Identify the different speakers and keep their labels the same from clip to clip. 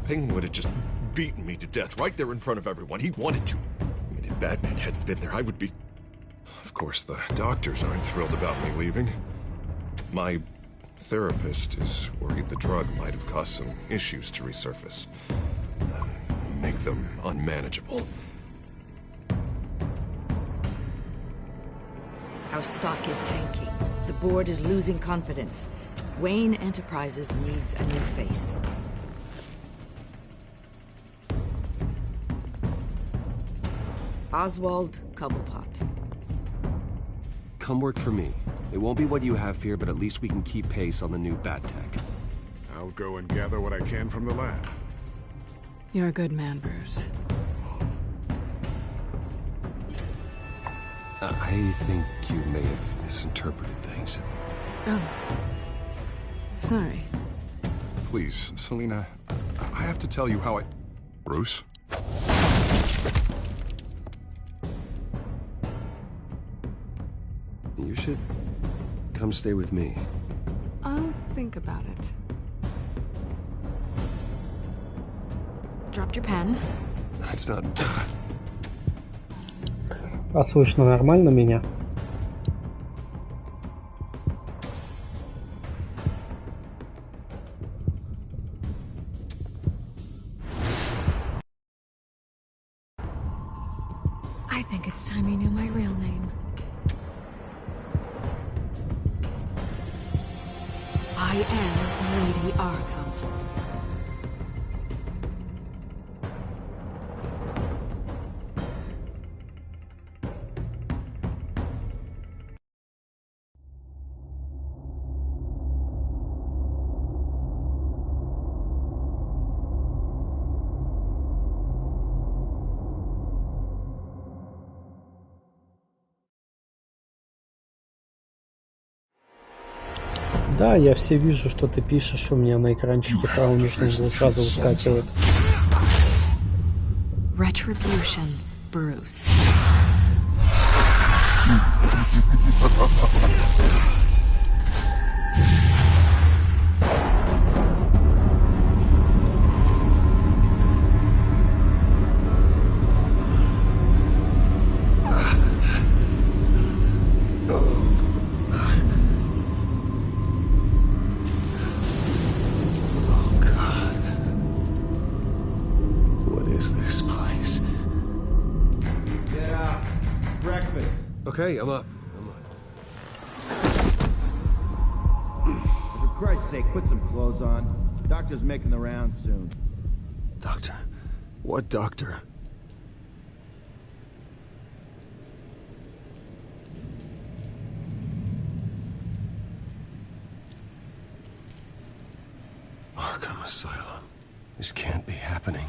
Speaker 1: Penguin would have just beaten me to death right there in front of everyone. He wanted to. I mean, if Batman hadn't been there, I would be... Of course, the doctors aren't thrilled about me leaving. My therapist is worried the drug might have caused some issues to resurface. Make them unmanageable.
Speaker 2: Our stock is tanking. The board is losing confidence. Wayne Enterprises needs a new face. Oswald Cobblepot.
Speaker 3: Come work for me. It won't be what you have here, but at least we can keep pace on the new bat tech.
Speaker 4: I'll go and gather what I can from the lab.
Speaker 5: You're a good man, Bruce.
Speaker 3: I think you may have misinterpreted things.
Speaker 5: Oh. Sorry.
Speaker 4: Please, Selina, I have to tell you how I... Bruce?
Speaker 3: You should come stay with me.
Speaker 5: I'll think about it.
Speaker 2: Dropped your pen.
Speaker 3: That's not...
Speaker 6: А слышно нормально меня?
Speaker 2: I think it's time you knew my real name. I am Lady Arkham.
Speaker 6: Да, я все вижу, что ты пишешь, у меня на экранчике правым нижним сразу выскакивает.
Speaker 2: Retribution, Bruce.
Speaker 3: Okay, I'm up.
Speaker 7: For Christ's sake, put some clothes on. Doctor's making the rounds soon.
Speaker 3: Doctor? What doctor? Arkham Asylum. This can't be happening.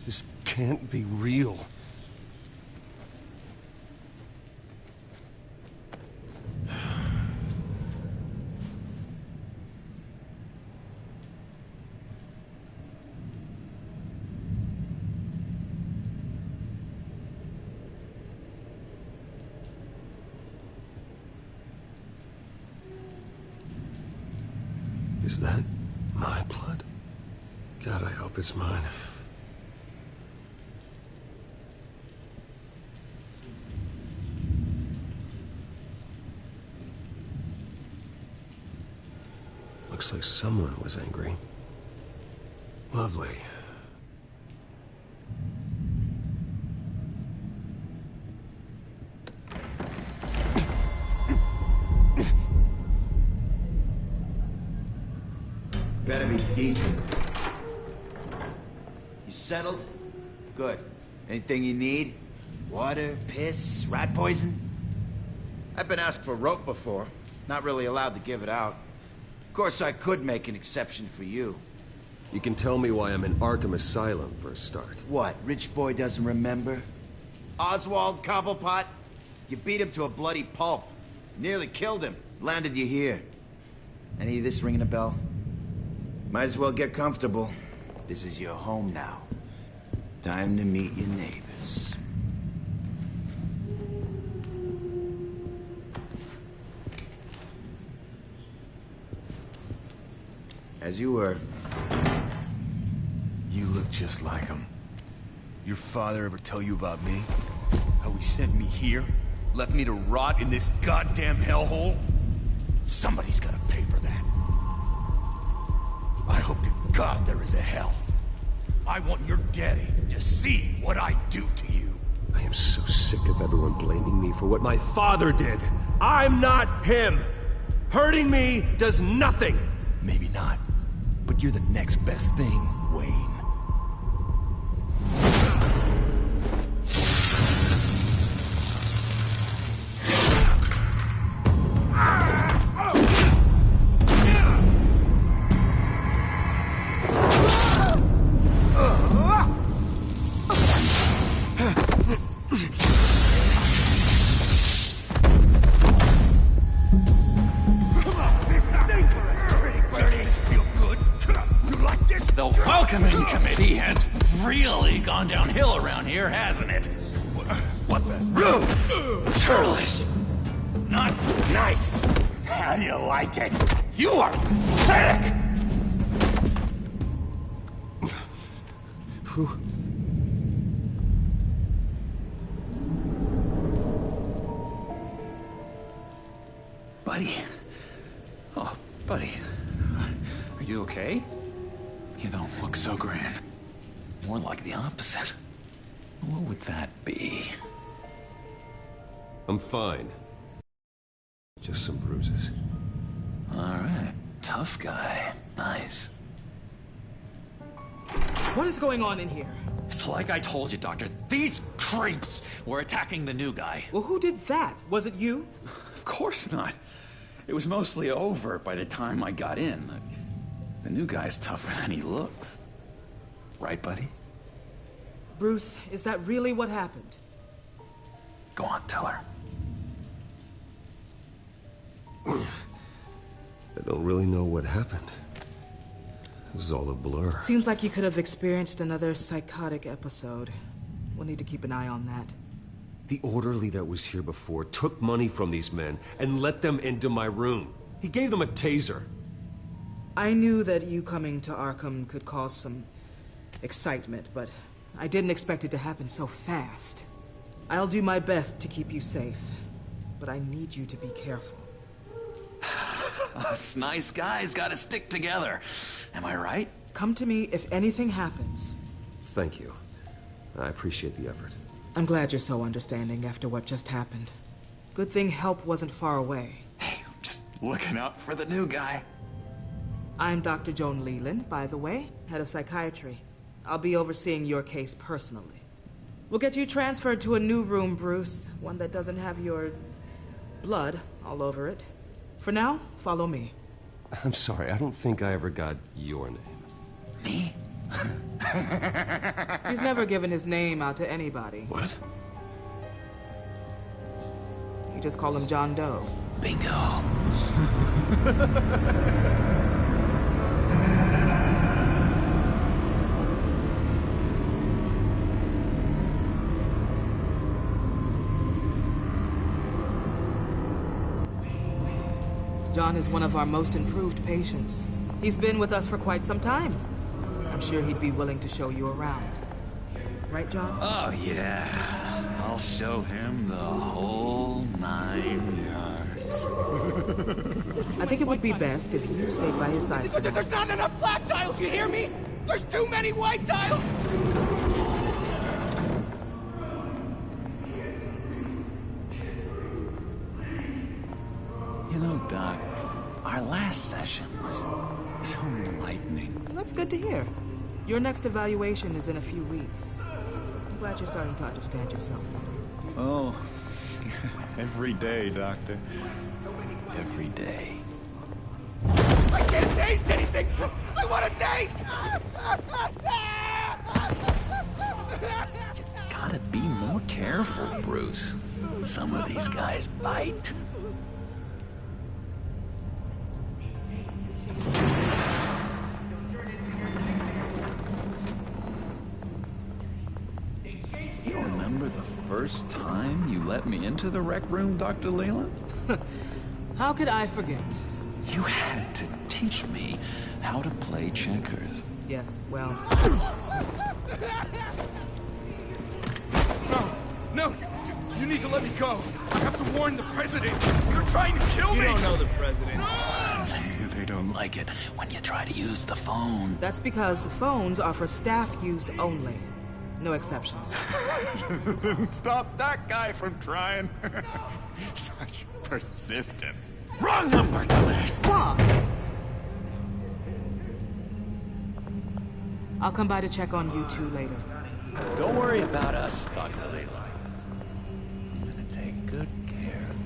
Speaker 3: This can't be real. Is that my blood? God, I hope it's mine. Looks like someone was angry. Lovely.
Speaker 7: Better be decent. You settled? Good. Anything you need? Water, piss, rat poison? I've been asked for rope before. Not really allowed to give it out. Of course, I could make an exception for you.
Speaker 3: You can tell me why I'm in Arkham Asylum for a start.
Speaker 7: What, rich boy doesn't remember? Oswald Cobblepot? You beat him to a bloody pulp. Nearly killed him. Landed you here. Any of this ringing a bell? Might as well get comfortable. This is your home now. Time to meet your neighbors. As you were.
Speaker 8: You look just like him. Your father ever tell you about me? How he sent me here? Left me to rot in this goddamn hellhole? Somebody's gotta pay for that. I hope to God there is a hell. I want your daddy to see what I do to you.
Speaker 3: I am so sick of everyone blaming me for what my father did. I'm not him. Hurting me does nothing.
Speaker 8: Maybe not, but you're the next best thing, Wayne.
Speaker 9: The welcoming committee has really gone downhill around here, hasn't it?
Speaker 8: What the?
Speaker 9: Rude! Churlish! Not nice! How do you like it? You are pathetic!
Speaker 3: Who?
Speaker 9: Buddy. Oh, buddy. Are you okay? You don't look so grand. More like the opposite. What would that be?
Speaker 3: I'm fine. Just some bruises.
Speaker 9: All right. Tough guy. Nice.
Speaker 10: What is going on in here?
Speaker 9: It's like I told you, Doctor. These creeps were attacking the new guy.
Speaker 10: Well, who did that? Was it you?
Speaker 9: Of course not. It was mostly over by the time I got in. The new guy's tougher than he looks. Right, buddy?
Speaker 10: Bruce, is that really what happened?
Speaker 9: Go on, tell her.
Speaker 3: I don't really know what happened. It was all a blur.
Speaker 10: Seems like you could have experienced another psychotic episode. We'll need to keep an eye on that.
Speaker 3: The orderly that was here before took money from these men and let them into my room. He gave them a taser.
Speaker 10: I knew that you coming to Arkham could cause some excitement, but I didn't expect it to happen so fast. I'll do my best to keep you safe, but I need you to be careful.
Speaker 9: Us nice guys gotta stick together. Am I right?
Speaker 10: Come to me if anything happens.
Speaker 3: Thank you. I appreciate the effort.
Speaker 10: I'm glad you're so understanding after what just happened. Good thing help wasn't far away.
Speaker 9: Hey, I'm just looking out for the new guy.
Speaker 10: I'm Dr. Joan Leland, by the way, head of psychiatry. I'll be overseeing your case personally. We'll get you transferred to a new room, Bruce. One that doesn't have your blood all over it. For now, follow me.
Speaker 3: I'm sorry, I don't think I ever got your name.
Speaker 9: Me?
Speaker 10: He's never given his name out to anybody.
Speaker 3: What?
Speaker 10: You just call him John Doe.
Speaker 9: Bingo.
Speaker 10: John is one of our most improved patients. He's been with us for quite some time. I'm sure he'd be willing to show you around. Right, John?
Speaker 9: Oh, yeah. I'll show him the whole 9 yards.
Speaker 10: I think it would be best if you stayed by his side for now.
Speaker 11: There's not enough black tiles, you hear me? There's too many white tiles!
Speaker 9: You know, Doc, our last session was so enlightening.
Speaker 10: That's good to hear. Your next evaluation is in a few weeks. I'm glad you're starting to understand yourself better.
Speaker 9: Oh, every day, Doctor. Every day.
Speaker 11: I can't taste anything! I want to taste!
Speaker 9: You gotta be more careful, Bruce. Some of these guys bite. You remember the first time you let me into the rec room, Dr. Leland?
Speaker 10: How could I forget?
Speaker 9: You had to teach me how to play checkers.
Speaker 10: Yes, well...
Speaker 8: No! You need to let me go! I have to warn the president! You're trying to kill me!
Speaker 9: You don't know the president. They don't like it when you try to use the phone.
Speaker 10: That's because phones are for staff use only. No exceptions.
Speaker 4: Stop that guy from trying. Such persistence.
Speaker 9: Wrong number, dumbass!
Speaker 10: Stop! I'll come by to check on you two later.
Speaker 9: Don't worry about us, Dr. Leland. I'm gonna take good care of you.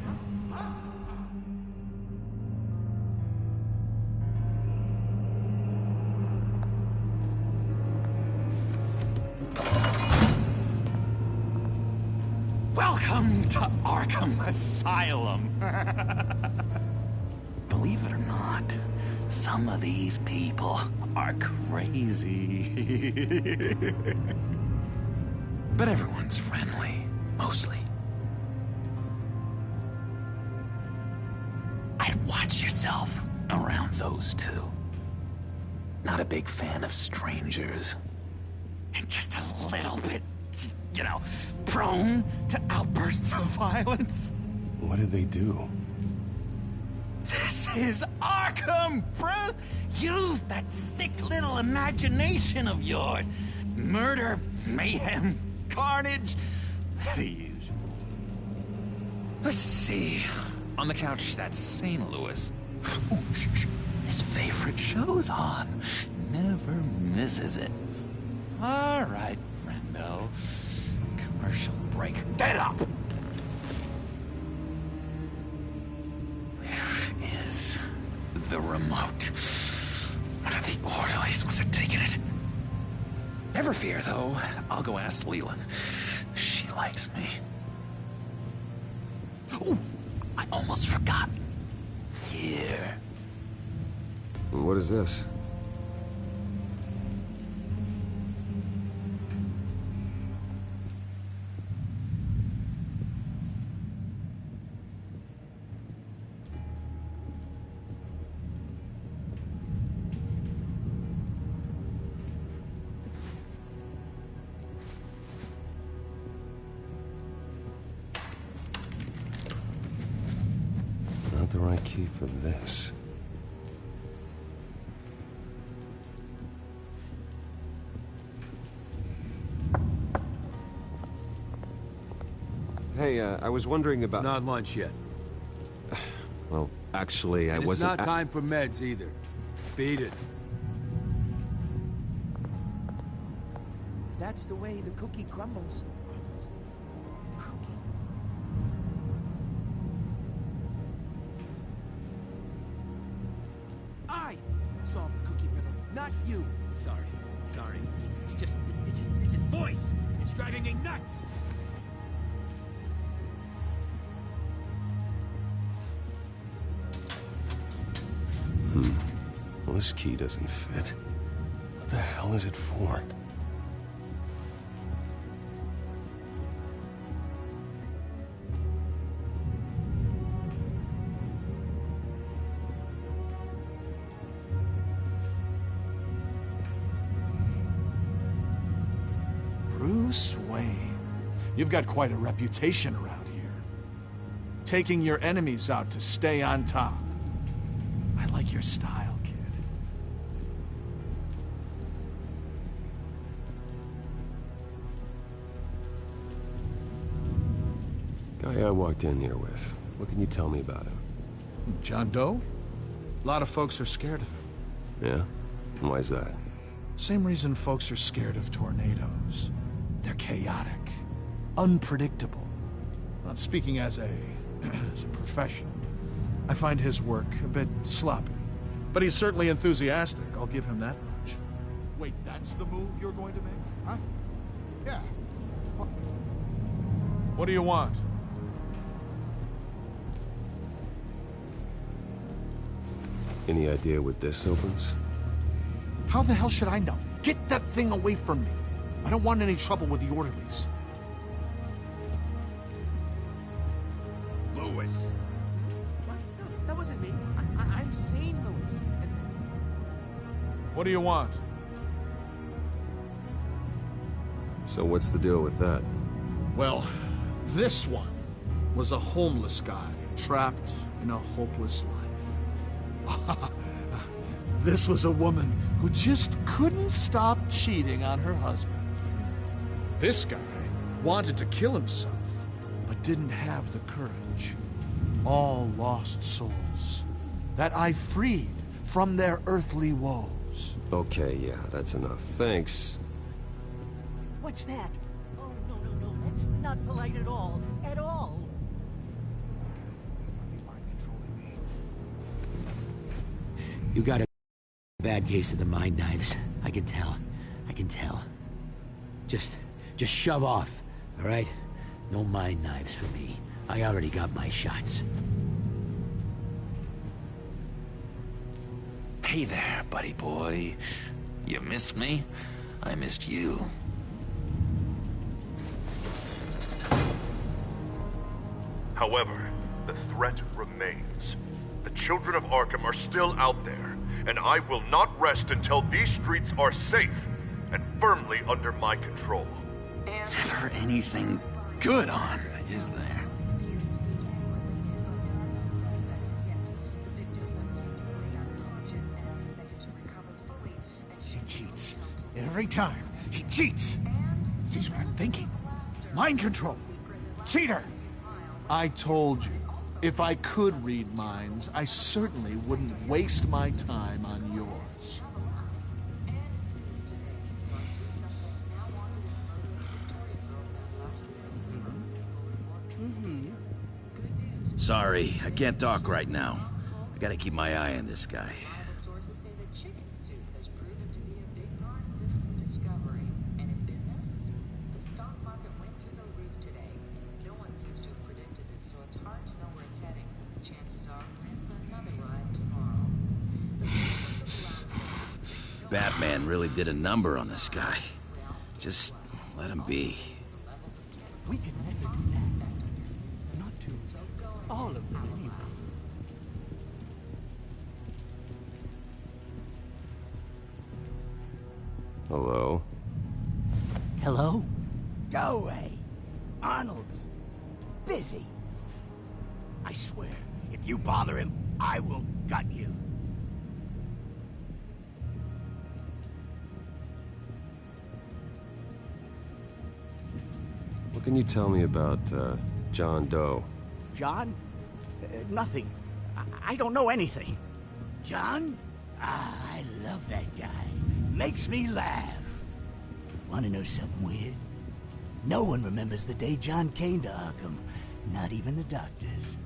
Speaker 9: Welcome to Arkham Asylum. Believe it or not, some of these people are crazy. But everyone's friendly, mostly. I'd watch yourself around those two. Not a big fan of strangers. And just a little bit, you know, prone to outbursts of violence.
Speaker 4: What did they do?
Speaker 9: This is Arkham, Bruce! Use that sick little imagination of yours. Murder, mayhem, carnage, the usual. Let's see. On the couch, that's St. Louis. Ooh, shh. His favorite show's on. Never misses it. All right, friendo. Commercial break. Get up! Where is the remote? One of the orderlies must have taken it. Never fear, though. I'll go ask Leland. She likes me. Ooh, I almost forgot. Here.
Speaker 3: What is this? Not the right key for this. Hey, I was wondering about...
Speaker 12: It's not lunch yet.
Speaker 3: Well, actually, I
Speaker 12: And
Speaker 3: wasn't...
Speaker 12: it's not time for meds either. Beat it.
Speaker 11: If that's the way the cookie crumbles. Cookie? I solved the cookie riddle, not you.
Speaker 9: Sorry. It's his voice. It's driving me nuts.
Speaker 3: Well, this key doesn't fit. What the hell is it for?
Speaker 13: Bruce Wayne. You've got quite a reputation around here. Taking your enemies out to stay on top. I like your style, kid.
Speaker 3: Guy I walked in here with. What can you tell me about him?
Speaker 13: John Doe? A lot of folks are scared of him.
Speaker 3: Yeah? And why's that?
Speaker 13: Same reason folks are scared of tornadoes. They're chaotic, unpredictable. Not speaking as a professional, I find his work a bit sloppy. But he's certainly enthusiastic, I'll give him that much.
Speaker 4: Wait, that's the move you're going to make? Huh? Yeah.
Speaker 13: What do you want?
Speaker 3: Any idea what this opens?
Speaker 13: How the hell should I know? Get that thing away from me. I don't want any trouble with the orderlies.
Speaker 4: Lewis!
Speaker 11: What? No, that wasn't me. I'm sane, Louis.
Speaker 13: What do you want?
Speaker 3: So what's the deal with that?
Speaker 13: Well, this one was a homeless guy trapped in a hopeless life. This was a woman who just couldn't stop cheating on her husband. This guy wanted to kill himself, but didn't have the courage. All lost souls that I freed from their earthly woes.
Speaker 3: Okay, yeah, that's enough. Thanks.
Speaker 14: What's that? Oh, no, no, no. That's not polite at all. At all.
Speaker 15: You got a bad case of the mind knives. I can tell. I can tell. Just shove off, all right? No mind knives for me. I already got my shots.
Speaker 9: Hey there, buddy boy. You missed me? I missed you.
Speaker 1: However, the threat remains. The children of Arkham are still out there, and I will not rest until these streets are safe and firmly under my control.
Speaker 9: Never anything good on, is there?
Speaker 14: He cheats. Every time. He cheats. Sees what I'm thinking. Mind control. Cheater.
Speaker 13: I told you, if I could read minds, I certainly wouldn't waste my time on yours.
Speaker 8: Sorry, I can't talk right now. I gotta keep my eye on this guy. Batman really did a number on this guy. Just let him be.
Speaker 14: We can never do that. Not to all of them, anyway.
Speaker 3: Hello?
Speaker 14: Hello? Go away. Arnold's busy. I swear, if you bother him, I will gut you.
Speaker 3: What can you tell me about, John Doe?
Speaker 14: John? Nothing. I don't know anything. John? Ah, I love that guy. Makes me laugh. Want to know something weird? No one remembers the day John came to Arkham. Not even the doctors.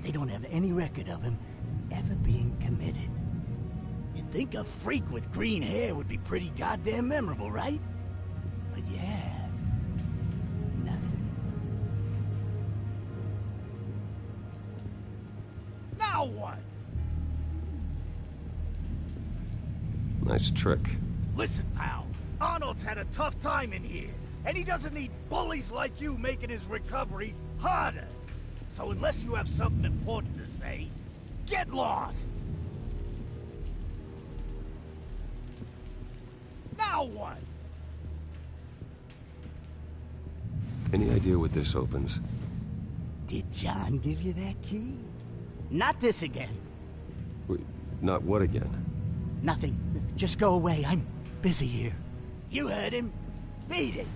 Speaker 14: They don't have any record of him ever being committed. You'd think a freak with green hair would be pretty goddamn memorable, right? But yeah, nothing. Now what?
Speaker 3: Nice trick.
Speaker 14: Listen, pal. Arnold's had a tough time in here, and he doesn't need bullies like you making his recovery harder. So unless you have something important to say, get lost! Now what?
Speaker 3: Any idea what this opens?
Speaker 14: Did John give you that key? Not this again.
Speaker 3: Wait, not what again?
Speaker 14: Nothing. Just go away. I'm busy here. You heard him. Beat it.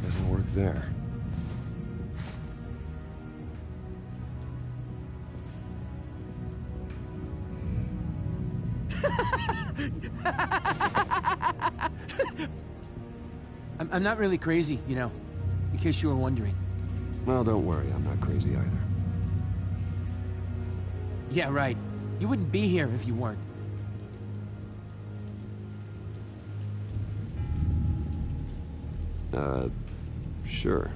Speaker 3: Doesn't work there.
Speaker 16: I'm not really crazy, you know, in case you were wondering.
Speaker 3: Well, don't worry, I'm not crazy either.
Speaker 16: Yeah, right. You wouldn't be here if you weren't.
Speaker 3: Sure.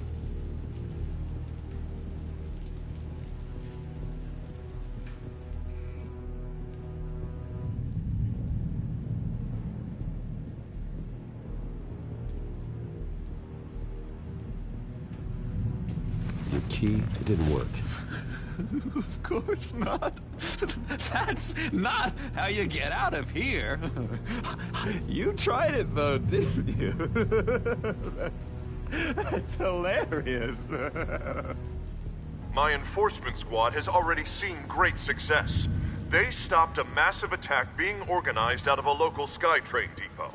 Speaker 3: Your key, it didn't work.
Speaker 8: Of course not. That's not how you get out of here. You tried it though, didn't you? That's hilarious.
Speaker 1: My enforcement squad has already seen great success. They stopped a massive attack being organized out of a local SkyTrain depot.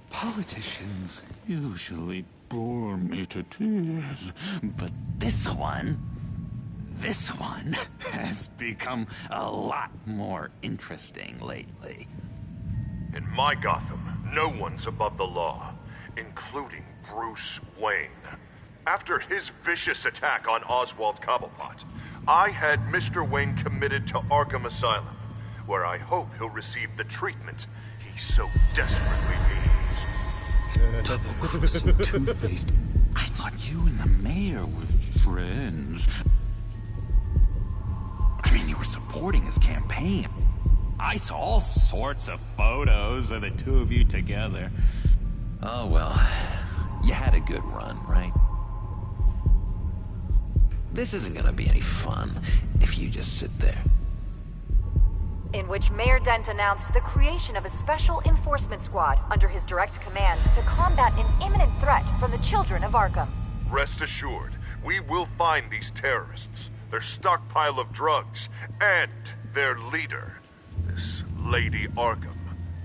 Speaker 8: Politicians usually bore me to tears, but this one has become a lot more interesting lately.
Speaker 1: In my Gotham, no one's above the law, including Bruce Wayne. After his vicious attack on Oswald Cobblepot, I had Mr. Wayne committed to Arkham Asylum, where I hope he'll receive the treatment he so desperately needs.
Speaker 8: Double-crossing two-faced. I thought you and the mayor were friends. I mean, you were supporting his campaign. I saw all sorts of photos of the two of you together. Oh, well, you had a good run, right? This isn't gonna be any fun if you just sit there.
Speaker 17: In which Mayor Dent announced the creation of a special enforcement squad under his direct command to combat an imminent threat from the children of Arkham.
Speaker 1: Rest assured, we will find these terrorists, their stockpile of drugs, and their leader, this Lady Arkham,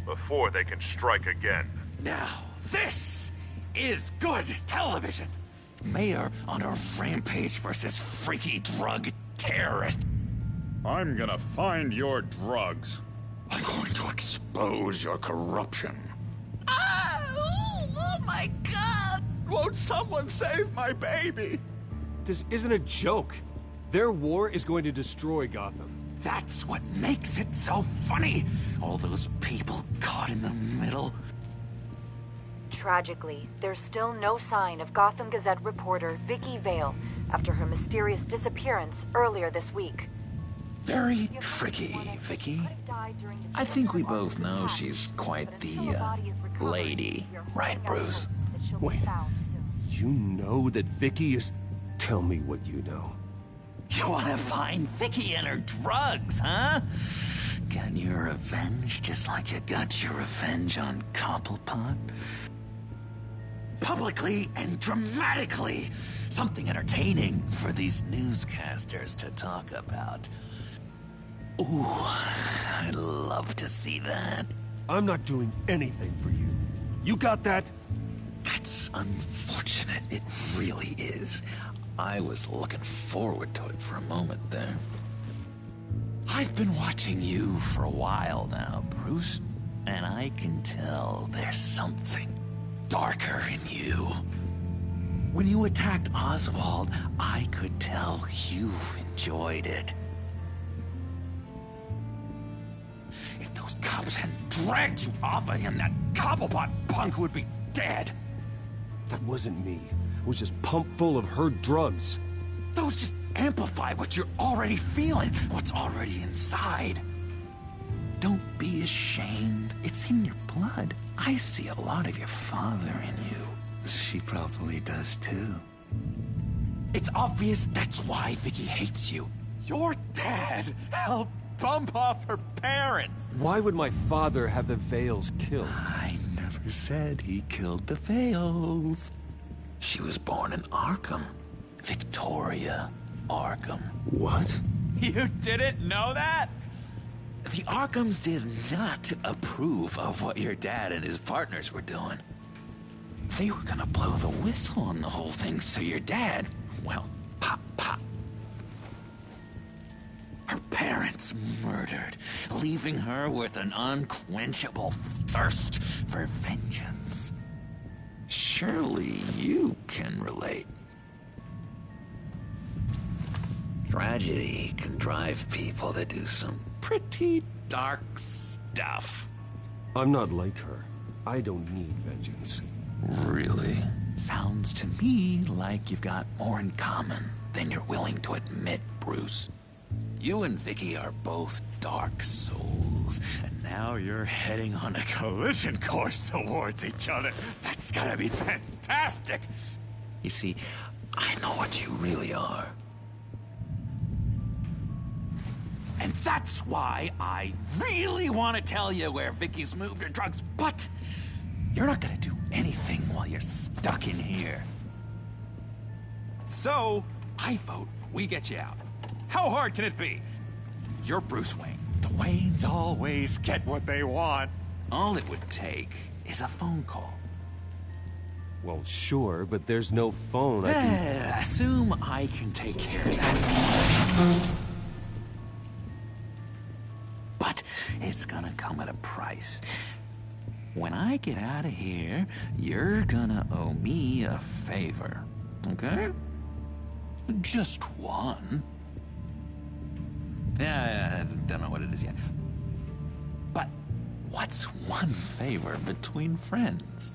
Speaker 1: before they can strike again.
Speaker 8: Now, this is good television. Mayor on a rampage versus freaky drug terrorist.
Speaker 18: I'm gonna find your drugs.
Speaker 8: I'm going to expose your corruption.
Speaker 18: Oh my God! Won't someone save my baby?
Speaker 3: This isn't a joke. Their war is going to destroy Gotham.
Speaker 8: That's what makes it so funny. All those people caught in the middle.
Speaker 17: Tragically, there's still no sign of Gotham Gazette reporter Vicky Vale after her mysterious disappearance earlier this week.
Speaker 8: Very tricky, Vicky. I think we both know she's quite the, lady, right, Bruce?
Speaker 3: Wait, you know that Vicky is... Tell me what you know.
Speaker 8: You wanna find Vicky and her drugs, huh? Get your revenge just like you got your revenge on Cobblepot? Publicly and dramatically! Something entertaining for these newscasters to talk about. Ooh, I'd love to see that.
Speaker 3: I'm not doing anything for you. You got that?
Speaker 8: That's unfortunate. It really is. I was looking forward to it for a moment there. I've been watching you for a while now, Bruce, and I can tell there's something darker in you. When you attacked Oswald, I could tell you enjoyed it. If those cops hadn't dragged you off of him, that Cobblepot punk would be dead.
Speaker 3: That wasn't me. It was just pumped full of her drugs.
Speaker 8: Those just amplify what you're already feeling, what's already inside. Don't be ashamed. It's in your blood. I see a lot of your father in you. She probably does too. It's obvious that's why Vicky hates you. Your dad helped bump off her parents.
Speaker 3: Why would my father have the Vales killed?
Speaker 8: I never said he killed the Vales. She was born in Arkham. Victoria Arkham.
Speaker 3: What?
Speaker 8: You didn't know that? The Arkhams did not approve of what your dad and his partners were doing. They were gonna blow the whistle on the whole thing, so your dad, well, pop, pop. Her parents murdered, leaving her with an unquenchable thirst for vengeance. Surely you can relate. Tragedy can drive people to do some pretty dark stuff.
Speaker 3: I'm not like her. I don't need vengeance.
Speaker 8: Really? Sounds to me like you've got more in common than you're willing to admit, Bruce. You and Vicky are both dark souls, and now you're heading on a collision course towards each other. That's gotta be fantastic! You see, I know what you really are. And that's why I really want to tell you where Vicky's moved her drugs, but you're not gonna do anything while you're stuck in here. So, I vote we get you out. How hard can it be? You're Bruce Wayne. The Waynes always get what they want. All it would take is a phone call.
Speaker 3: Well, sure, but there's no phone. I can...
Speaker 8: Assume I can take care of that. But it's gonna come at a price. When I get out of here, you're gonna owe me a favor, okay? Just one. Yeah, I don't know what it is yet. But what's one favor between friends?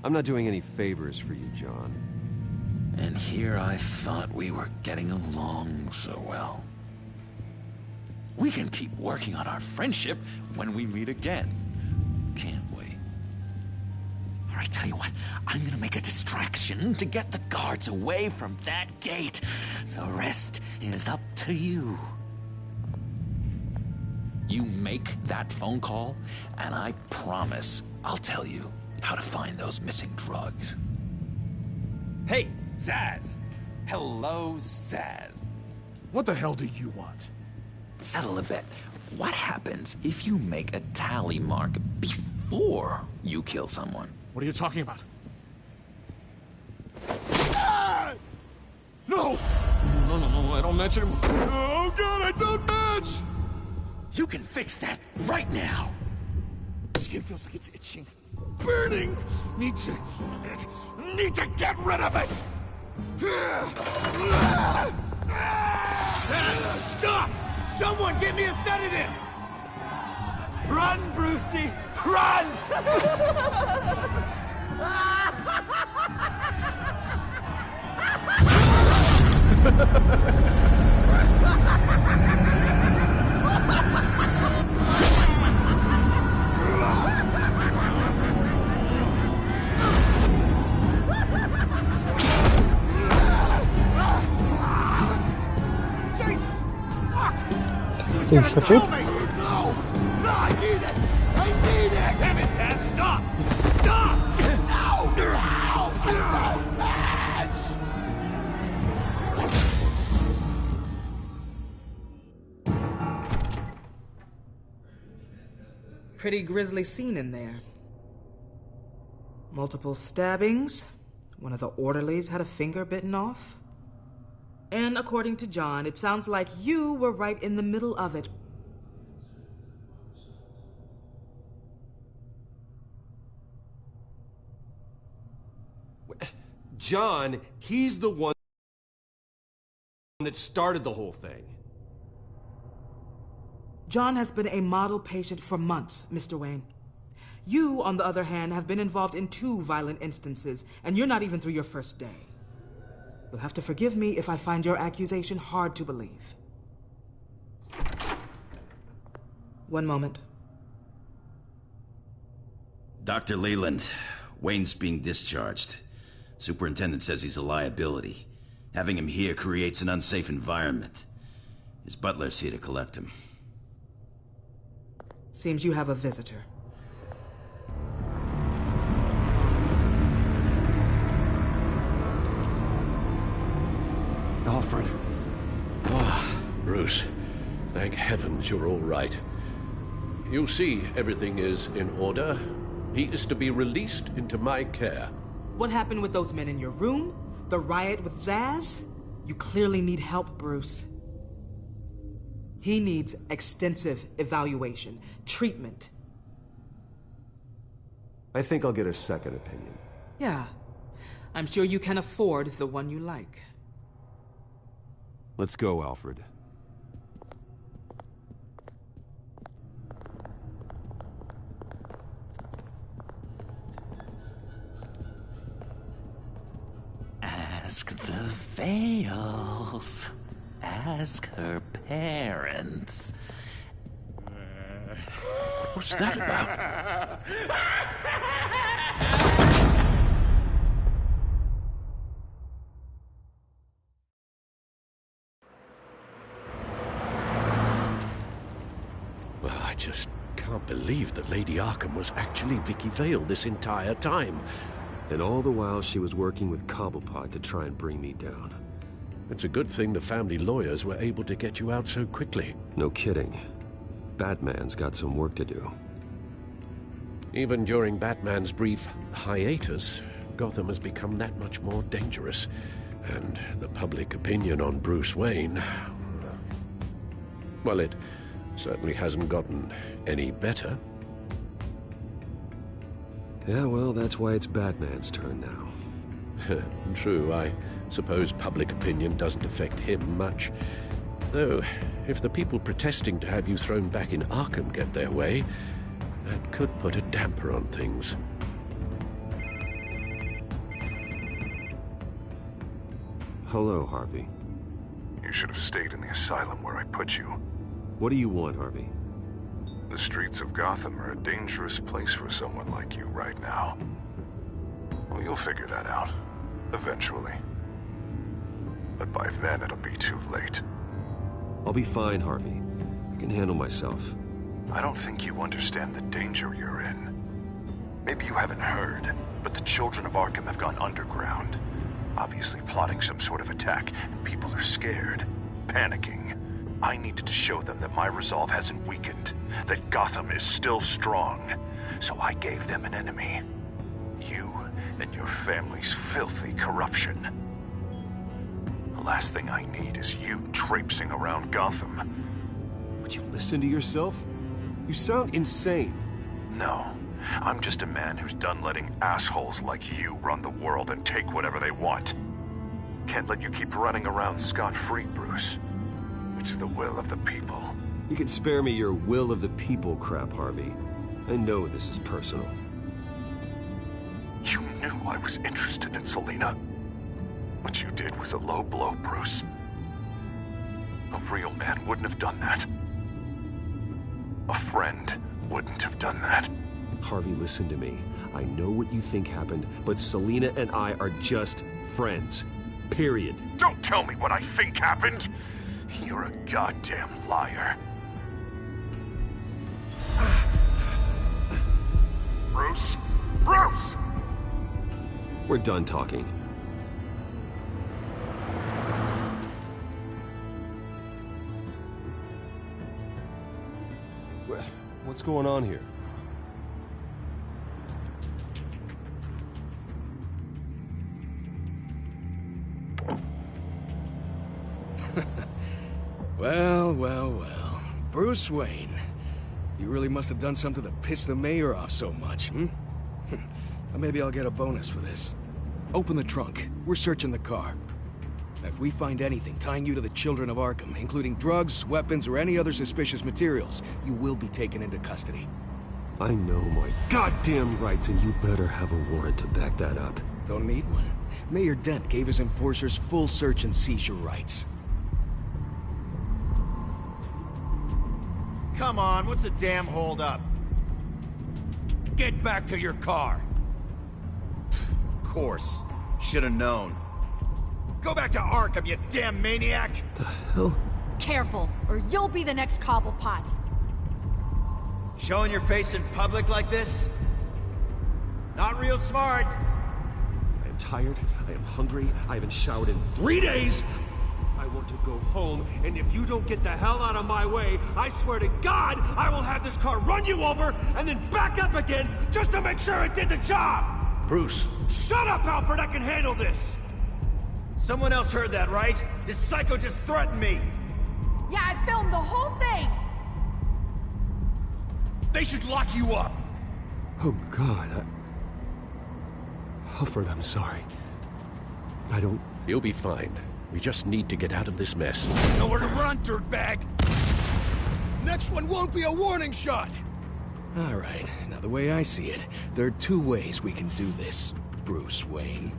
Speaker 3: I'm not doing any favors for you, John.
Speaker 8: And here I thought we were getting along so well. We can keep working on our friendship when we meet again, can't we? All right, tell you what, I'm gonna make a distraction to get the guards away from that gate. The rest is up to you. You make that phone call, and I promise I'll tell you how to find those missing drugs. Hey, Zsasz! Hello, Zsasz.
Speaker 13: What the hell do you want?
Speaker 8: Settle a bit. What happens if you make a tally mark before you kill someone?
Speaker 13: What are you talking about? Ah! No! No, I don't match him. Oh god, I don't match!
Speaker 8: You can fix that right now!
Speaker 13: Skin feels like it's itching. Burning! Need to get rid of it!
Speaker 11: Stop! Someone get me a sedative!
Speaker 14: Run, Brucey! Run!
Speaker 6: Ты что тут?
Speaker 11: No! No, I need it! I need it! Damn it, Zsasz! Stop! Stop! No! No! I don't match!
Speaker 10: Pretty grisly scene in there. Multiple stabbings. One of the orderlies had a finger bitten off. And according to John, it sounds like you were right in the middle of it.
Speaker 3: John, he's the one that started the whole thing.
Speaker 10: John has been a model patient for months, Mr. Wayne. You, on the other hand, have been involved in 2 violent instances, and you're not even through your first day. You'll have to forgive me if I find your accusation hard to believe. One moment.
Speaker 19: Dr. Leland, Wayne's being discharged. Superintendent says he's a liability. Having him here creates an unsafe environment. His butler's here to collect him.
Speaker 10: Seems you have a visitor.
Speaker 20: Alfred. Ah, Bruce. Thank heavens you're all right. You see, everything is in order. He is to be released into my care.
Speaker 10: What happened with those men in your room? The riot with Zsasz? You clearly need help, Bruce. He needs extensive evaluation, treatment.
Speaker 3: I think I'll get a second opinion.
Speaker 10: Yeah. I'm sure you can afford the one you like.
Speaker 3: Let's go, Alfred.
Speaker 8: Ask the Veils. Ask her parents.
Speaker 20: What's that about? Well, I just can't believe that Lady Arkham was actually Vicky Vale this entire time.
Speaker 3: And all the while she was working with Cobblepot to try and bring me down.
Speaker 20: It's a good thing the family lawyers were able to get you out so quickly.
Speaker 3: No kidding. Batman's got some work to do.
Speaker 20: Even during Batman's brief hiatus, Gotham has become that much more dangerous. And the public opinion on Bruce Wayne... well, it certainly hasn't gotten any better.
Speaker 3: Yeah, well, that's why it's Batman's turn now.
Speaker 20: True, I suppose public opinion doesn't affect him much. Though, if the people protesting to have you thrown back in Arkham get their way, that could put a damper on things.
Speaker 3: Hello, Harvey.
Speaker 21: You should have stayed in the asylum where I put you.
Speaker 3: What do you want, Harvey?
Speaker 21: The streets of Gotham are a dangerous place for someone like you right now. Well, you'll figure that out. Eventually. But by then, it'll be too late.
Speaker 3: I'll be fine, Harvey. I can handle myself.
Speaker 21: I don't think you understand the danger you're in. Maybe you haven't heard, but the children of Arkham have gone underground. Obviously plotting some sort of attack, and people are scared, panicking. I needed to show them that my resolve hasn't weakened, that Gotham is still strong. So I gave them an enemy. You and your family's filthy corruption. The last thing I need is you traipsing around Gotham.
Speaker 3: Would you listen to yourself? You sound insane.
Speaker 21: No, I'm just a man who's done letting assholes like you run the world and take whatever they want. Can't let you keep running around scot-free, Bruce. It's the will of the people.
Speaker 3: You can spare me your will of the people crap, Harvey. I know this is personal.
Speaker 21: You knew I was interested in Selina. What you did was a low blow, Bruce. A real man wouldn't have done that. A friend wouldn't have done that.
Speaker 3: Harvey, listen to me. I know what you think happened, but Selina and I are just friends. Period.
Speaker 21: Don't tell me what I think happened! You're a goddamn liar. Bruce? Bruce!
Speaker 3: We're done talking. What's going on here?
Speaker 22: Well, well, well. Bruce Wayne. You really must have done something to piss the mayor off so much, hmm? Maybe I'll get a bonus for this. Open the trunk. We're searching the car. If we find anything tying you to the children of Arkham, including drugs, weapons, or any other suspicious materials, you will be taken into custody.
Speaker 3: I know my goddamn rights, and you better have a warrant to back that up.
Speaker 22: Don't need one. Mayor Dent gave his enforcers full search and seizure rights.
Speaker 7: Come on, what's the damn holdup?
Speaker 14: Get back to your car.
Speaker 7: Of course. Should've known. Go back to Arkham, you damn maniac!
Speaker 3: The hell?
Speaker 17: Careful, or you'll be the next Cobblepot.
Speaker 7: Showing your face in public like this? Not real smart.
Speaker 3: I am tired, I am hungry, I haven't showered in 3 days! I want to go home, and if you don't get the hell out of my way, I swear to God, I will have this car run you over, and then back up again, just to make sure it did the job!
Speaker 20: Bruce!
Speaker 3: Shut up, Alfred, I can handle this!
Speaker 7: Someone else heard that, right? This psycho just threatened me!
Speaker 17: Yeah, I filmed the whole thing!
Speaker 7: They should lock you up!
Speaker 3: Oh, God, Alfred, I'm sorry. I don't...
Speaker 20: You'll be fine. We just need to get out of this mess.
Speaker 11: Nowhere to run, dirtbag!
Speaker 22: Next one won't be a warning shot! All right, now the way I see it, there are two ways we can do this, Bruce Wayne.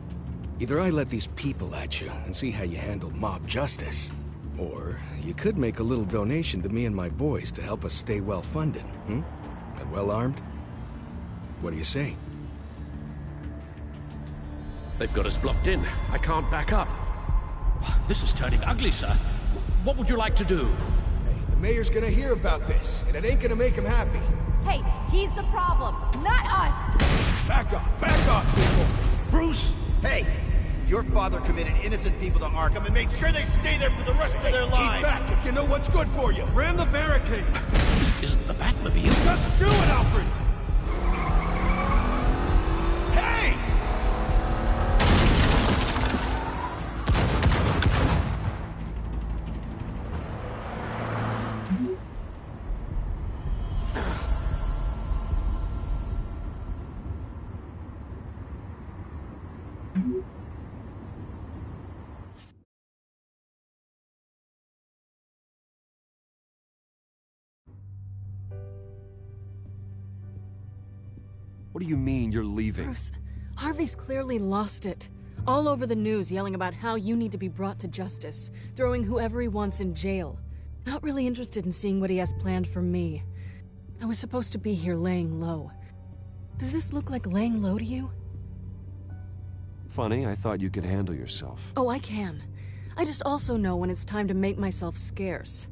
Speaker 22: Either I let these people at you and see how you handle mob justice, or you could make a little donation to me and my boys to help us stay well-funded, And well-armed? What do you say?
Speaker 20: They've got us blocked in. I can't back up.
Speaker 2: This is turning ugly, sir. What would you like to do?
Speaker 22: Hey, the mayor's gonna hear about this, and it ain't gonna make him happy.
Speaker 5: Hey, he's the problem, not us!
Speaker 22: Back off, people!
Speaker 2: Bruce!
Speaker 7: Hey! Your father committed innocent people to Arkham and made sure they stay there for the rest of their lives!
Speaker 22: Keep back if you know what's good for you!
Speaker 3: Ram the barricade!
Speaker 2: This isn't the Batmobile.
Speaker 3: Just do it, Alfred!
Speaker 22: Hey!
Speaker 23: What do you mean you're leaving?
Speaker 24: Bruce, Harvey's clearly lost it. All over the news yelling about how you need to be brought to justice, throwing whoever he wants in jail. Not really interested in seeing what he has planned for me. I was supposed to be here laying low. Does this look like laying low to you?
Speaker 23: Funny, I thought you could handle yourself.
Speaker 24: Oh, I can. I just also know when it's time to make myself scarce.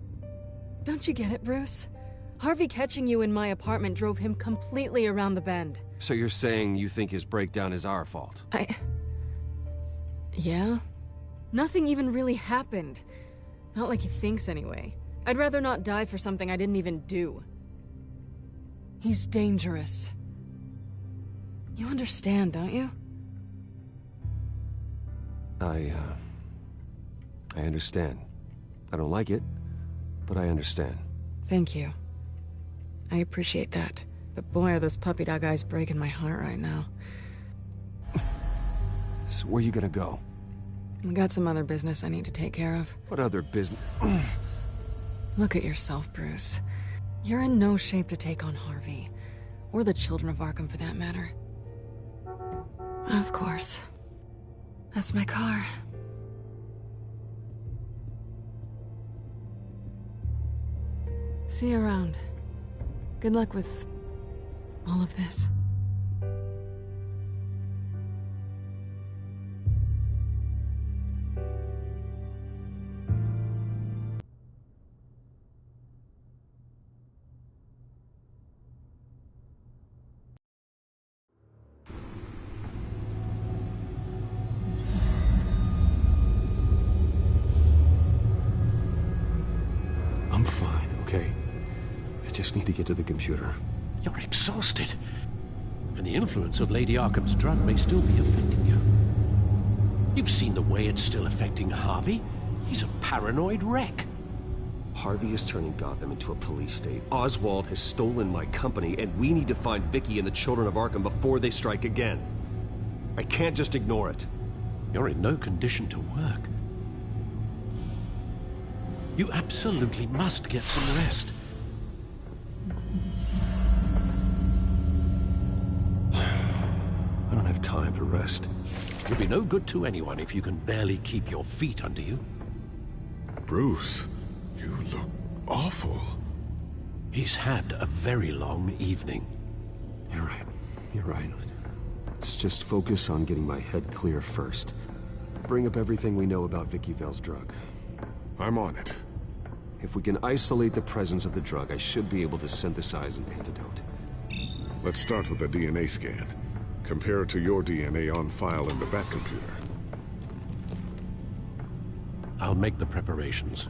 Speaker 24: Don't you get it, Bruce? Harvey catching you in my apartment drove him completely around the bend.
Speaker 23: So you're saying you think his breakdown is our fault?
Speaker 24: Yeah? Nothing even really happened. Not like he thinks, anyway. I'd rather not die for something I didn't even do. He's dangerous. You understand, don't you?
Speaker 23: I understand. I don't like it, but I understand.
Speaker 24: Thank you. I appreciate that. But boy, are those puppy dog eyes breaking my heart right now.
Speaker 23: So where are you gonna go?
Speaker 24: I got some other business I need to take care of.
Speaker 23: What other business?
Speaker 24: Look at yourself, Bruce. You're in no shape to take on Harvey. Or the children of Arkham, for that matter. Of course. That's my car. See you around. Good luck with all of this.
Speaker 23: I'm fine, okay? I just need to get to the computer.
Speaker 2: You're exhausted. And the influence of Lady Arkham's drug may still be affecting you. You've seen the way it's still affecting Harvey. He's a paranoid wreck.
Speaker 23: Harvey is turning Gotham into a police state. Oswald has stolen my company, and we need to find Vicky and the children of Arkham before they strike again. I can't just ignore it.
Speaker 2: You're in no condition to work. You absolutely must get some rest.
Speaker 23: I don't have time to rest.
Speaker 2: You'll be no good to anyone if you can barely keep your feet under you.
Speaker 21: Bruce, you look awful.
Speaker 2: He's had a very long evening.
Speaker 23: You're right. You're right. Let's just focus on getting my head clear first. Bring up everything we know about Vicky Vale's drug.
Speaker 21: I'm on it.
Speaker 23: If we can isolate the presence of the drug, I should be able to synthesize an antidote.
Speaker 21: Let's start with a DNA scan. Compare it to your DNA on file in the Batcomputer.
Speaker 2: I'll make the preparations.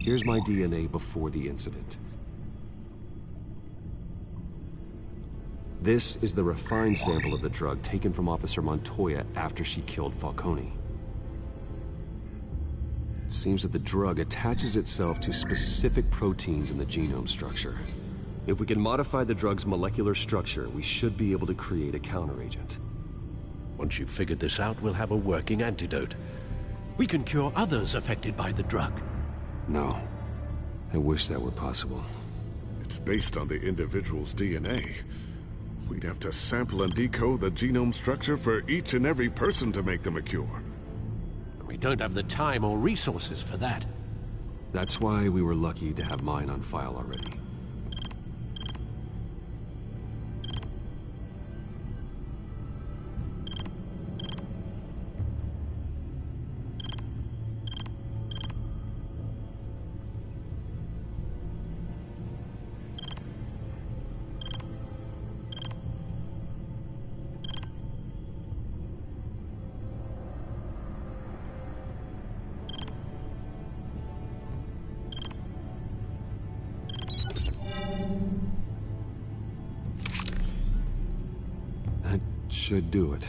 Speaker 23: Here's my DNA before the incident. This is the refined sample of the drug taken from Officer Montoya after she killed Falcone. It seems that the drug attaches itself to specific proteins in the genome structure. If we can modify the drug's molecular structure, we should be able to create a counteragent.
Speaker 2: Once you've figured this out, we'll have a working antidote. We can cure others affected by the drug.
Speaker 23: No. I wish that were possible.
Speaker 4: It's based on the individual's DNA. We'd have to sample and decode the genome structure for each and every person to make them a cure.
Speaker 2: We don't have the time or resources for that.
Speaker 23: That's why we were lucky to have mine on file already. Should do it.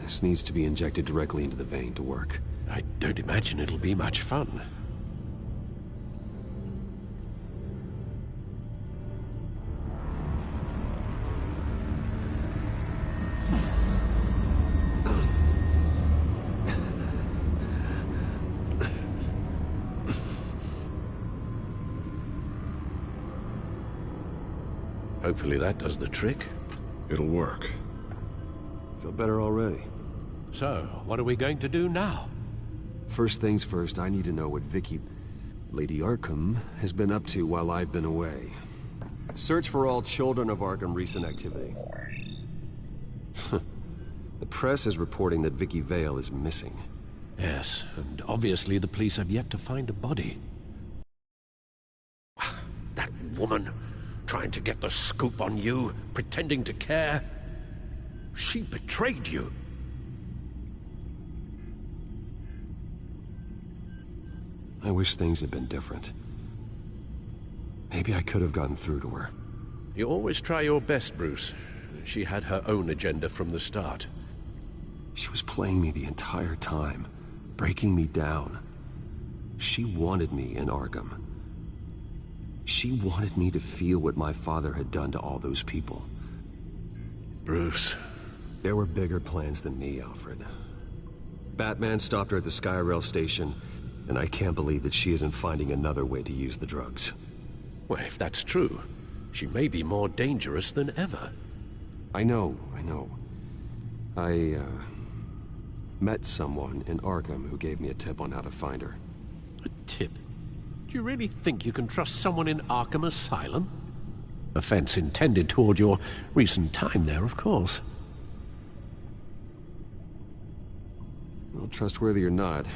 Speaker 23: This needs to be injected directly into the vein to work.
Speaker 2: I don't imagine it'll be much fun.
Speaker 20: Hopefully that does the trick.
Speaker 4: It'll work.
Speaker 23: Feel better already.
Speaker 2: So, what are we going to do now?
Speaker 23: First things first, I need to know what Vicky, Lady Arkham, has been up to while I've been away. Search for all children of Arkham recent activity. The press is reporting that Vicky Vale is missing.
Speaker 2: Yes, and obviously the police have yet to find a body.
Speaker 20: That woman, trying to get the scoop on you, pretending to care. She betrayed you.
Speaker 23: I wish things had been different. Maybe I could have gotten through to her.
Speaker 20: You always try your best, Bruce. She had her own agenda from the start.
Speaker 23: She was playing me the entire time, breaking me down. She wanted me in Arkham. She wanted me to feel what my father had done to all those people.
Speaker 20: Bruce.
Speaker 23: There were bigger plans than me, Alfred. Batman stopped her at the Skyrail station, and I can't believe that she isn't finding another way to use the drugs.
Speaker 20: Well, if that's true, she may be more dangerous than ever.
Speaker 23: I know. I met someone in Arkham who gave me a tip on how to find her.
Speaker 2: A tip? Do you really think you can trust someone in Arkham Asylum? Offense intended toward your recent time there, of course.
Speaker 23: Well, trustworthy or not,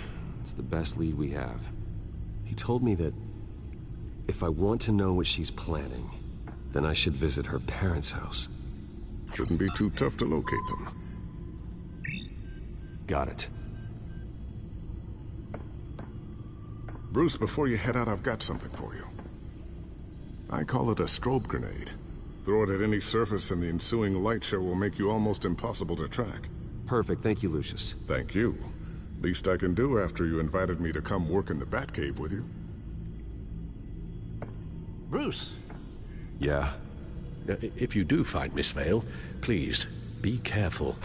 Speaker 23: it's the best lead we have. He told me that if I want to know what she's planning, then I should visit her parents' house.
Speaker 4: Shouldn't be too tough to locate them.
Speaker 23: Got it.
Speaker 4: Bruce, before you head out, I've got something for you. I call it a strobe grenade. Throw it at any surface and the ensuing light show will make you almost impossible to track.
Speaker 23: Perfect. Thank you, Lucius.
Speaker 4: Thank you. Least I can do after you invited me to come work in the Batcave with you.
Speaker 2: Bruce!
Speaker 23: Yeah?
Speaker 20: If you do find Miss Vale, please, be careful.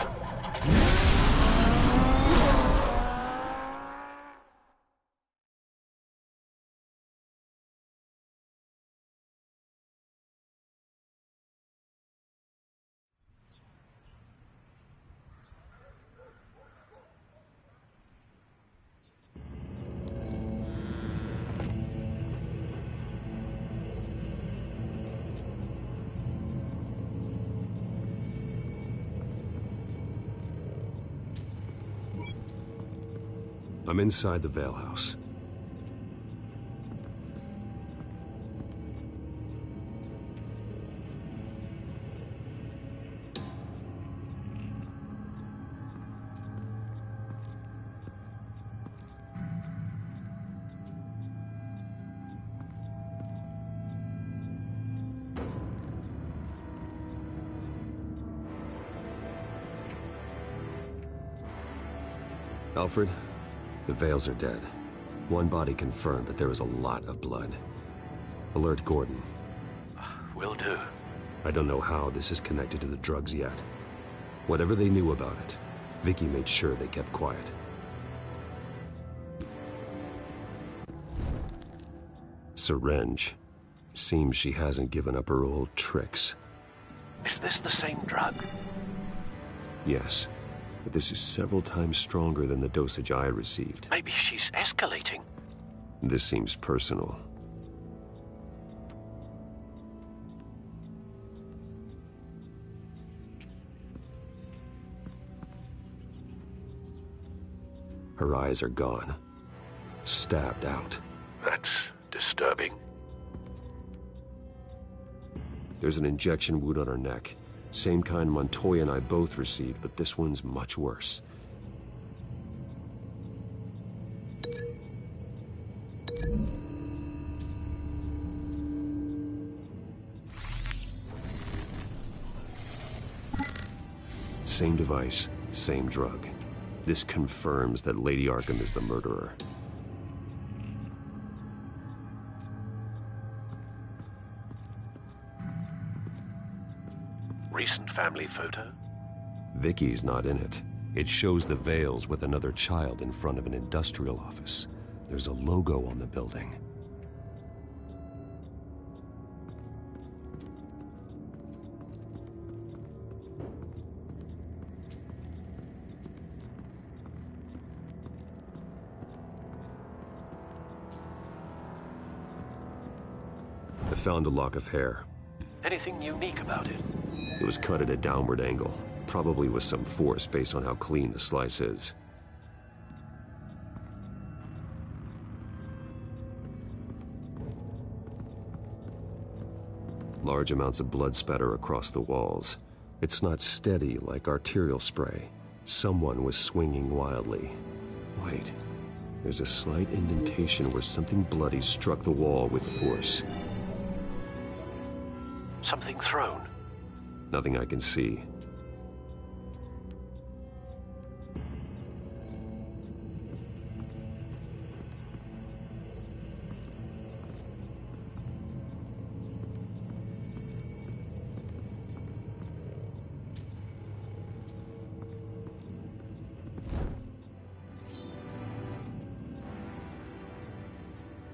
Speaker 23: I'm inside the Vale House. Alfred? The Vales are dead. One body confirmed, but there is a lot of blood. Alert Gordon.
Speaker 20: Will do.
Speaker 23: I don't know how this is connected to the drugs yet. Whatever they knew about it, Vicky made sure they kept quiet. Syringe. Seems she hasn't given up her old tricks.
Speaker 20: Is this the same drug?
Speaker 23: Yes. But this is several times stronger than the dosage I received.
Speaker 20: Maybe she's escalating.
Speaker 23: This seems personal. Her eyes are gone. Stabbed out.
Speaker 20: That's disturbing.
Speaker 23: There's an injection wound on her neck. Same kind Montoya and I both received, but this one's much worse. Same device, same drug. This confirms that Lady Arkham is the murderer.
Speaker 20: Recent family photo?
Speaker 23: Vicky's not in it. It shows the Vales with another child in front of an industrial office. There's a logo on the building. I found a lock of hair.
Speaker 20: Anything unique about it?
Speaker 23: It was cut at a downward angle, probably with some force based on how clean the slice is. Large amounts of blood spatter across the walls. It's not steady like arterial spray. Someone was swinging wildly. Wait, there's a slight indentation where something bloody struck the wall with force.
Speaker 20: Something thrown?
Speaker 23: Nothing I can see.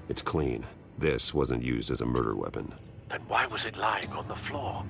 Speaker 23: It's clean. This wasn't used as a murder weapon.
Speaker 20: Then why was it lying on the floor?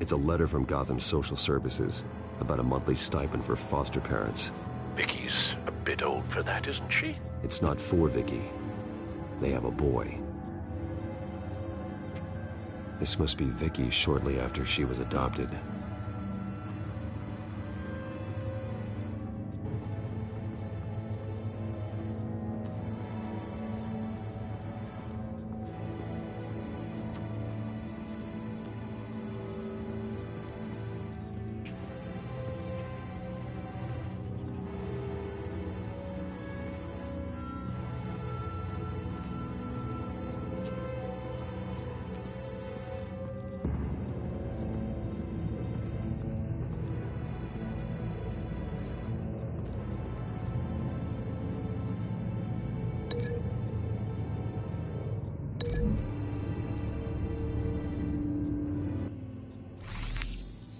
Speaker 23: It's a letter from Gotham Social Services about a monthly stipend for foster parents.
Speaker 20: Vicky's a bit old for that, isn't she?
Speaker 23: It's not for Vicky. They have a boy. This must be Vicky shortly after she was adopted.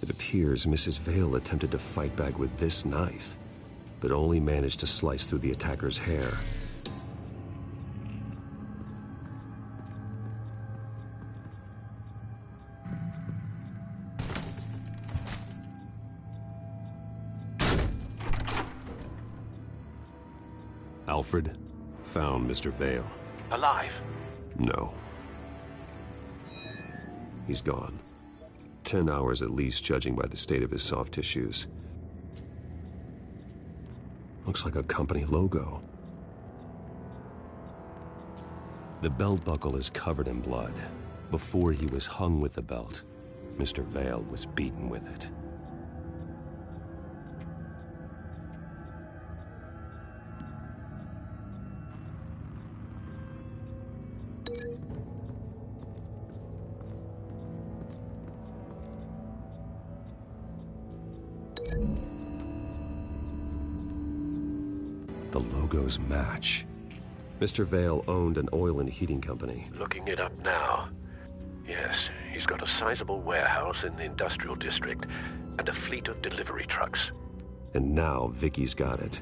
Speaker 23: It appears Mrs. Vale attempted to fight back with this knife, but only managed to slice through the attacker's hair. Alfred found Mr. Vale.
Speaker 20: Alive?
Speaker 23: No. He's gone. 10 hours at least, judging by the state of his soft tissues. Looks like a company logo. The belt buckle is covered in blood. Before he was hung with the belt, Mr. Vale was beaten with it. The logos match. Mr. Vale owned an oil and heating company.
Speaker 20: Looking it up now. Yes, he's got a sizable warehouse in the industrial district and a fleet of delivery trucks.
Speaker 23: And now Vicky's got it.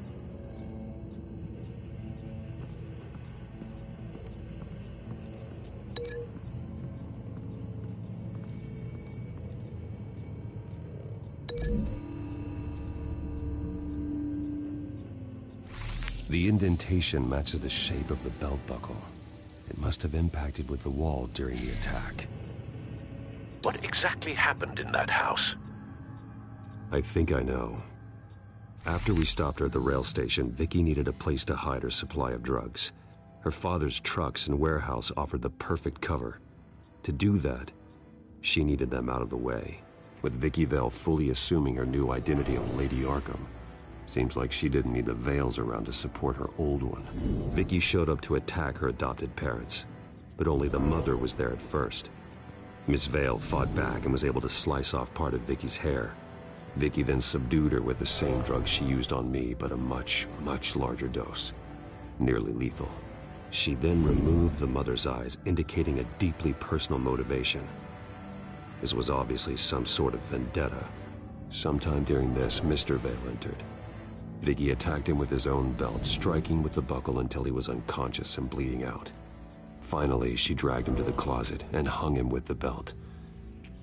Speaker 23: The indentation matches the shape of the belt buckle. It must have impacted with the wall during the attack.
Speaker 20: What exactly happened in that house?
Speaker 23: I think I know. After we stopped her at the rail station, Vicky needed a place to hide her supply of drugs. Her father's trucks and warehouse offered the perfect cover. To do that, she needed them out of the way, with Vicky Vale fully assuming her new identity of Lady Arkham. Seems like she didn't need the Vales around to support her old one. Vicky showed up to attack her adopted parents, but only the mother was there at first. Miss Vale fought back and was able to slice off part of Vicky's hair. Vicky then subdued her with the same drug she used on me, but a much, much larger dose. Nearly lethal. She then removed the mother's eyes, indicating a deeply personal motivation. This was obviously some sort of vendetta. Sometime during this, Mr. Vale entered. Vicky attacked him with his own belt, striking with the buckle until he was unconscious and bleeding out. Finally, she dragged him to the closet and hung him with the belt.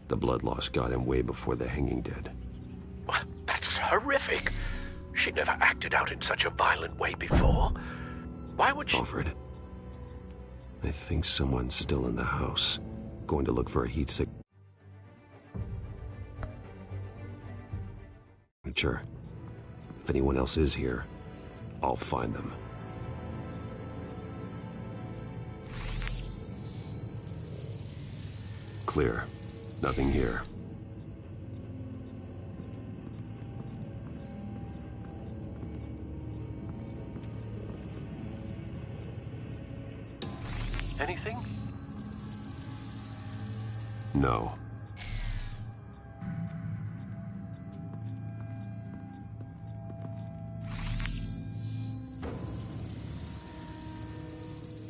Speaker 23: The blood loss got him way before the hanging did.
Speaker 20: That's horrific. She never acted out in such a violent way before. Why would she...
Speaker 23: Alfred, I think someone's still in the house. Going to look for a heat signature. If anyone else is here, I'll find them. Clear. Nothing here.
Speaker 20: Anything?
Speaker 23: No.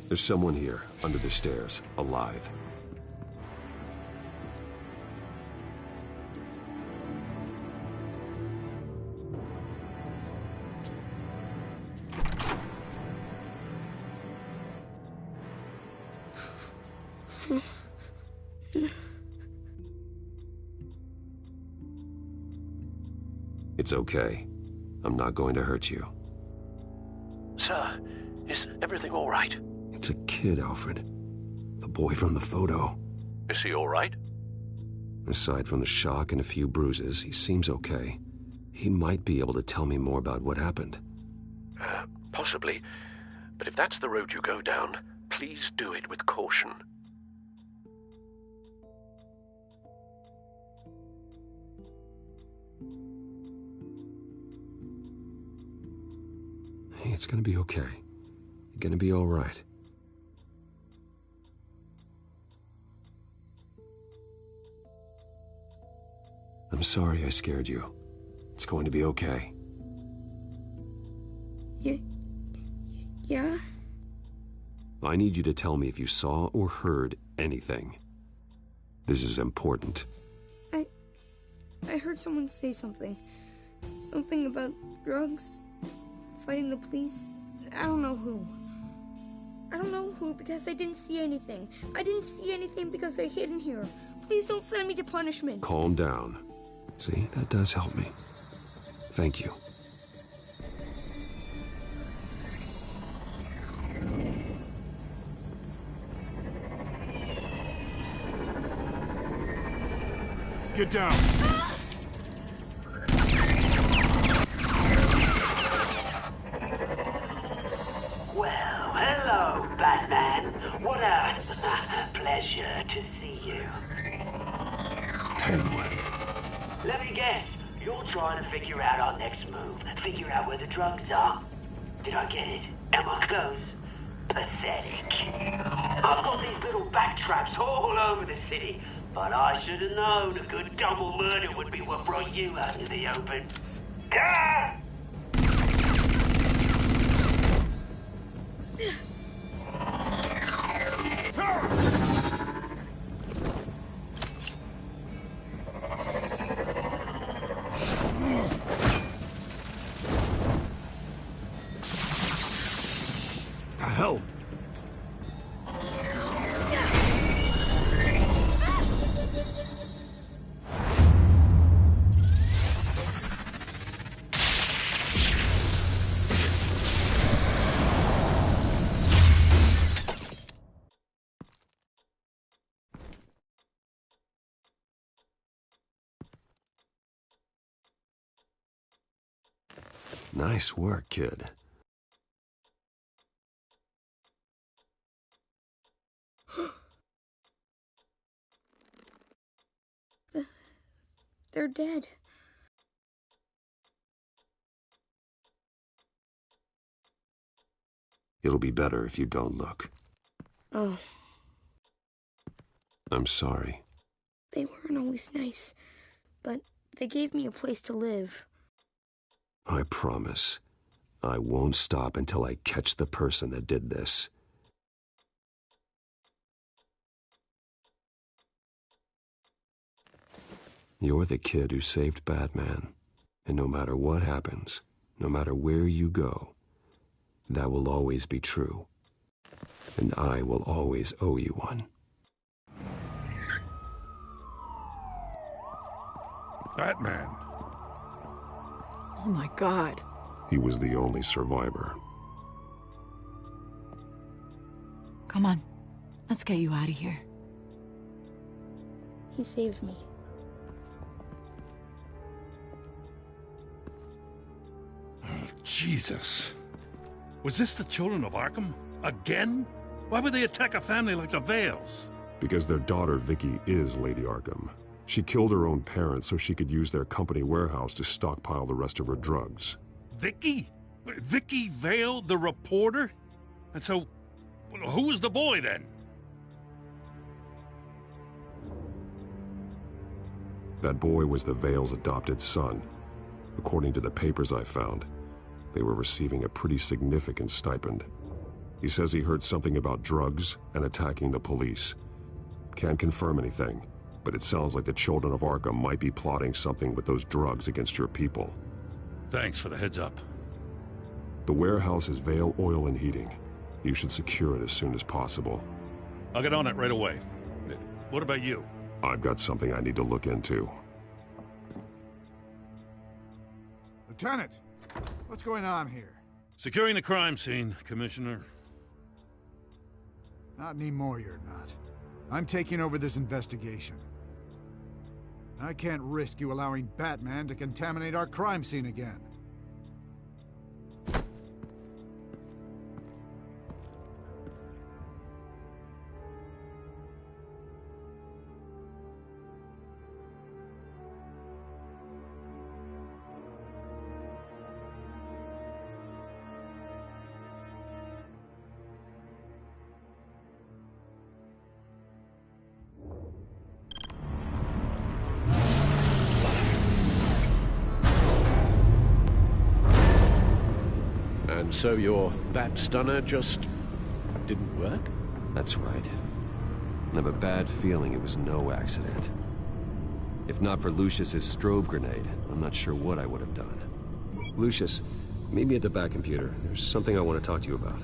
Speaker 23: There's someone here, under the stairs, alive. It's okay. I'm not going to hurt you.
Speaker 20: Sir, is everything all right?
Speaker 23: It's a kid, Alfred. The boy from the photo.
Speaker 20: Is he all right?
Speaker 23: Aside from the shock and a few bruises, he seems okay. He might be able to tell me more about what happened.
Speaker 20: Possibly. But if that's the road you go down, please do it with caution.
Speaker 23: Hey, it's gonna be okay. You're gonna be all right. I'm sorry I scared you. It's going to be okay.
Speaker 9: Yeah?
Speaker 23: I need you to tell me if you saw or heard anything. This is important.
Speaker 9: I heard someone say something. Something about drugs, fighting the police. I don't know who. I don't know who because I didn't see anything. I didn't see anything because I hid in here. Please don't send me to punishment.
Speaker 23: Calm down. See, that does help me. Thank you.
Speaker 1: Get down!
Speaker 12: Well, hello, Batman. What a pleasure to see you.
Speaker 23: Penguin.
Speaker 12: Let me guess, you're trying to figure out our next move. Figure out where the drugs are. Did I get it? Am I close? Pathetic. I've got these little bat traps all over the city, but I should have known a good double murder would be what brought you out in the open. Ah!
Speaker 23: The hell? Nice work, kid.
Speaker 9: They're dead.
Speaker 23: It'll be better if you don't look.
Speaker 9: Oh,
Speaker 23: I'm sorry.
Speaker 9: they weren't always nice, but they gave me a place to live.
Speaker 23: I promise. I won't stop until I catch the person that did this. You're the kid who saved Batman. And no matter what happens, no matter where you go, that will always be true. And I will always owe you one.
Speaker 13: Batman.
Speaker 24: Oh my God.
Speaker 4: He was the only survivor.
Speaker 15: Come on. Let's get you out of here.
Speaker 9: He saved me.
Speaker 13: Oh, Jesus. Was this the children of Arkham? Again? Why would they attack a family like the Vales?
Speaker 4: Because their daughter, Vicky, is Lady Arkham. She killed her own parents so she could use their company warehouse to stockpile the rest of her drugs.
Speaker 13: Vicky? Vicky Vale, the reporter? And so, who was the boy then?
Speaker 4: That boy was the Vale's adopted son. According to the papers I found, they were receiving a pretty significant stipend. He says he heard something about drugs and attacking the police. Can't confirm anything, but it sounds like the children of Arkham might be plotting something with those drugs against your people.
Speaker 13: Thanks for the heads up.
Speaker 4: The warehouse is Vale Oil and Heating. You should secure it as soon as possible.
Speaker 13: I'll get on it right away. What about you?
Speaker 4: I've got something I need to look into.
Speaker 16: Lieutenant, what's going on here?
Speaker 13: Securing the crime scene, Commissioner.
Speaker 16: Not anymore, you're not. I'm taking over this investigation. I can't risk you allowing Batman to contaminate our crime scene again.
Speaker 20: And so your bat stunner just didn't work?
Speaker 23: That's right. I have a bad feeling it was no accident. If not for Lucius's strobe grenade, I'm not sure what I would have done. Lucius, meet me at the back computer. There's something I want to talk to you about.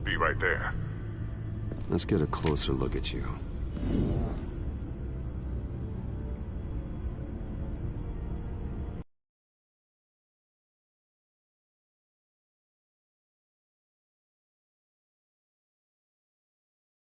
Speaker 4: Be right there.
Speaker 23: Let's get a closer look at you.